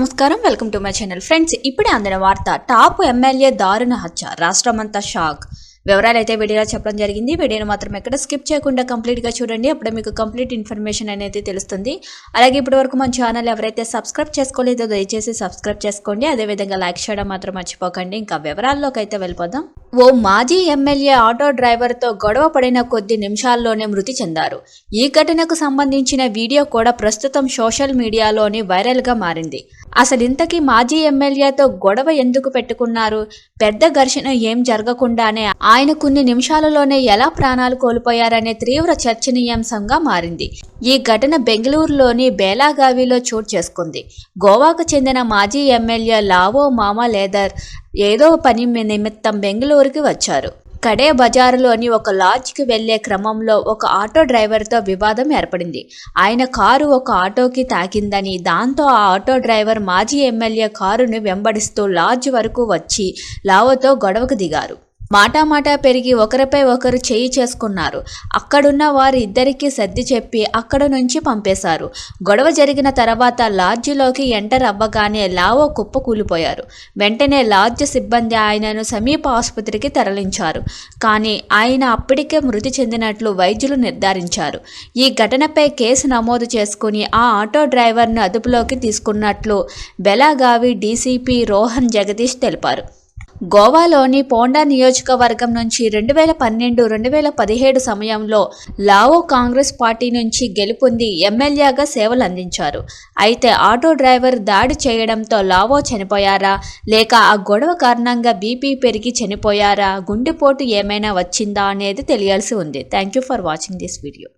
నమస్కారం, welcome to my channel. Friends, ఇప్పుడే అందిన వార్త. టాప్ ఎమ్మెల్యే దారుణ హత్య, రాష్ట్రమంతా షాక్. వివరాలు అయితే వీడియోలో చెప్పడం జరిగింది. వీడియోని మాత్రం ఎక్కడ స్కిప్ చేయకుండా కంప్లీట్గా చూడండి, అప్పుడే మీకు కంప్లీట్ ఇన్ఫర్మేషన్ అనేది తెలుస్తుంది. అలాగే ఇప్పటి వరకు మన ఛానల్ ఎవరైతే సబ్స్క్రైబ్ చేసుకోలేదో దయచేసి సబ్స్క్రైబ్ చేసుకోండి. అదేవిధంగా లైక్ చేయడం మాత్రం మర్చిపోకండి. ఇంకా వివరాల్లోకి అయితే వెళ్ళిపోదాం. ఓ మాజీ ఎమ్మెల్యే ఆటో డ్రైవర్తో గొడవ పడిన కొద్ది నిమిషాల్లోనే మృతి చెందారు. ఈ ఘటనకు సంబంధించిన వీడియో కూడా ప్రస్తుతం సోషల్ మీడియాలోని వైరల్గా మారింది. అసలు ఇంతకీ మాజీ ఎమ్మెల్యేతో గొడవ ఎందుకు పెట్టుకున్నారు? పెద్ద ఘర్షణ ఏం జరగకుండానే ఆయన కొన్ని నిమిషాలలోనే ఎలా ప్రాణాలు కోల్పోయారనే తీవ్ర చర్చనీయాంశంగా మారింది. ఈ ఘటన బెంగళూరులోని బేలాగావిలో చోటు చేసుకుంది. గోవాకు చెందిన మాజీ ఎమ్మెల్యే లావో మామలేదర్ ఏదో పని నిమిత్తం బెంగళూరుకి వచ్చారు. కడే బజారులోని ఒక లాడ్జ్కి వెళ్లే క్రమంలో ఒక ఆటో డ్రైవర్తో వివాదం ఏర్పడింది. ఆయన కారు ఒక ఆటోకి తాకిందని, దాంతో ఆ ఆటో డ్రైవర్ మాజీ ఎమ్మెల్యే కారును వెంబడిస్తూ లాడ్జ్ వరకు వచ్చి లావోతో గొడవకు దిగారు. మాటామాటా పెరిగి ఒకరిపై ఒకరు చేయి చేసుకున్నారు. అక్కడున్న వారి ఇద్దరికీ సర్ది చెప్పి అక్కడ నుంచి పంపేశారు. గొడవ జరిగిన తర్వాత లాడ్జిలోకి ఎంటర్ అవ్వగానే లావో కుప్పకూలిపోయారు. వెంటనే లాడ్జ్ సిబ్బంది ఆయనను సమీప ఆసుపత్రికి తరలించారు. కానీ ఆయన అప్పటికే మృతి చెందినట్లు వైద్యులు నిర్ధారించారు. ఈ ఘటనపై కేసు నమోదు చేసుకుని ఆ ఆటో డ్రైవర్ను అదుపులోకి తీసుకున్నట్లు బెలాగావి డీసీపీ రోహన్ జగదీష్ తెలిపారు. గోవాలోని పోండా నియోజకవర్గం నుంచి 2012-2017 సమయంలో లావో కాంగ్రెస్ పార్టీ నుంచి గెలుపొంది ఎమ్మెల్యేగా సేవలు అందించారు. అయితే ఆటో డ్రైవర్ దాడి చేయడంతో లావో చనిపోయారా, లేక ఆ గొడవ కారణంగా బీపీ పెరిగి చనిపోయారా, గుండెపోటు ఏమైనా వచ్చిందా అనేది తెలియాల్సి ఉంది. Thank you for watching this video.